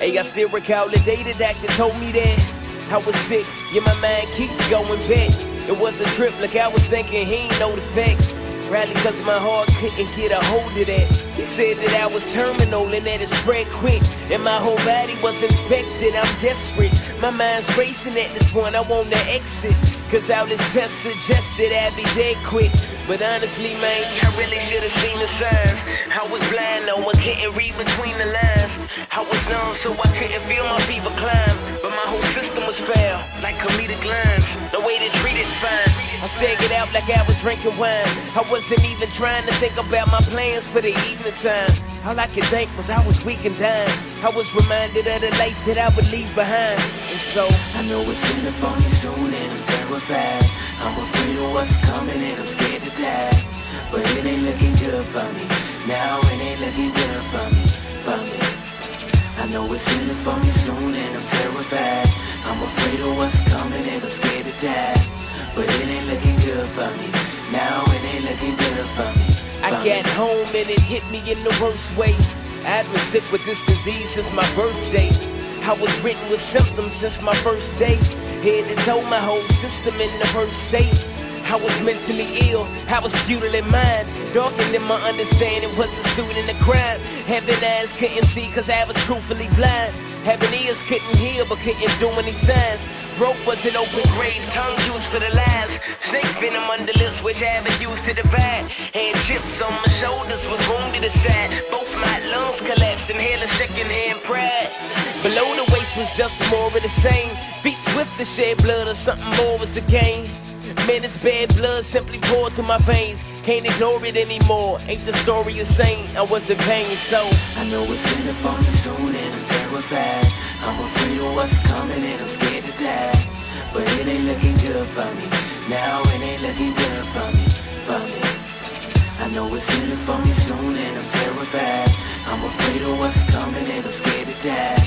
Hey, I still recall the day the doctor told me that I was sick, yeah, my mind keeps going back. It was a trip, like I was thinking he ain't know the facts. Probably cause my heart couldn't get a hold of that. He said that I was terminal and that it spread quick, and my whole body was infected. I'm desperate, my mind's racing at this point. I want to exit, cause all this test suggested I'd be dead quick. But honestly, man, I really should've seen the signs. I was blind, no one couldn't read between the lines. I was numb, so I couldn't feel my fever climb. But my whole system was foul, like comedic lines. No way to treat it fine. I staggered out like I was drinking wine. I wasn't even trying to think about my plans for the evening time. All I could think was I was weak and dying. I was reminded of the life that I would leave behind. And so I know it's ending for me soon and I'm terrified. I'm afraid of what's coming and I'm scared to die. But it ain't looking good for me. Now it ain't looking good for me, for me. I know it's ending for me soon and I'm terrified. I'm afraid of what's coming and I'm scared to die. But it ain't looking good for me. Now it ain't looking good for me. I got home and it hit me in the worst way. I've been sick with this disease since my birthday. I was written with symptoms since my first day. Head to toe, my whole system in the worst state. I was mentally ill, I was futile in mind. Darkened in my understanding, was a student of crime. Having eyes couldn't see cause I was truthfully blind. Having ears couldn't hear but couldn't do any signs. Throat was an open grave, tongue used for the lies. Snake venom under lips which I haven't used to divide. Had chips on my shoulders, was wounded aside. Both my lungs collapsed, inhaling secondhand pride. Below the waist was just more of the same. Feet swift to shed blood or something more was the game. Man, this bad blood simply poured through my veins. Can't ignore it anymore, ain't the story the same. I was in pain, so I know it's ending for me soon and I'm terrified. I'm afraid of what's coming and I'm scared to die. But it ain't looking good for me. Now it ain't looking good for me, for me. I know it's ending for me soon and I'm terrified. I'm afraid of what's coming and I'm scared to die.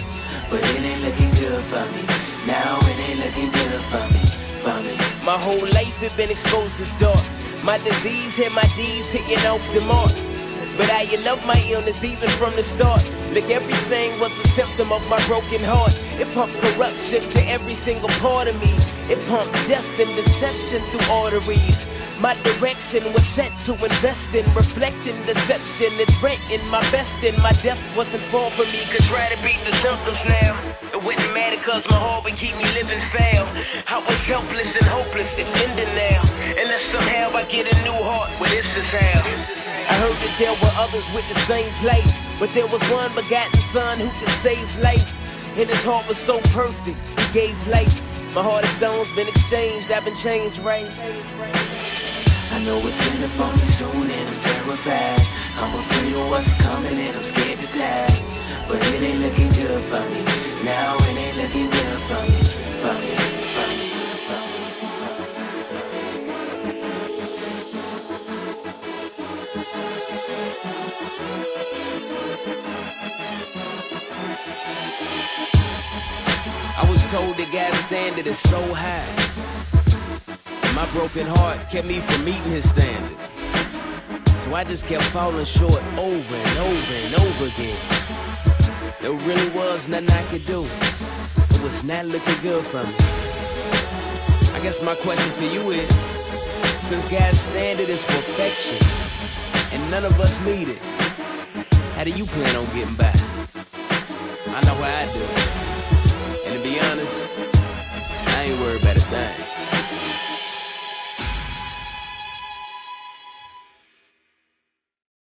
But it ain't looking good for me. Now it ain't looking good for me, for me. My whole life had been exposed to dark. My disease had my deeds hitting off the mark. But I love my illness even from the start. Like everything was a symptom of my broken heart. It pumped corruption to every single part of me. It pumped death and deception through arteries. My direction was set to invest in, reflecting deception and threatening my best. And my death wasn't far from me. Could try to beat the symptoms now. It wouldn't matter cause my heart would keep me living foul. I was helpless and hopeless, it's ending now. Unless somehow I get a new heart, well this is how. I heard that there were others with the same plight, but there was one begotten son who could save life. And his heart was so perfect, he gave life. My heart and stone's been exchanged, I've been changed, right? I know it's ending for me soon and I'm terrified. I'm afraid of what's coming and I'm scared to die. But it ain't looking good for me. Now it ain't looking good for me, for me, for me, for me. I was told that God's standard is so high. My broken heart kept me from meeting his standard. So I just kept falling short over and over and over again. There really was nothing I could do. It was not looking good for me. I guess my question for you is, since God's standard is perfection, and none of us meet it, how do you plan on getting by? I know how I do. And to be honest, I ain't worried about a thing.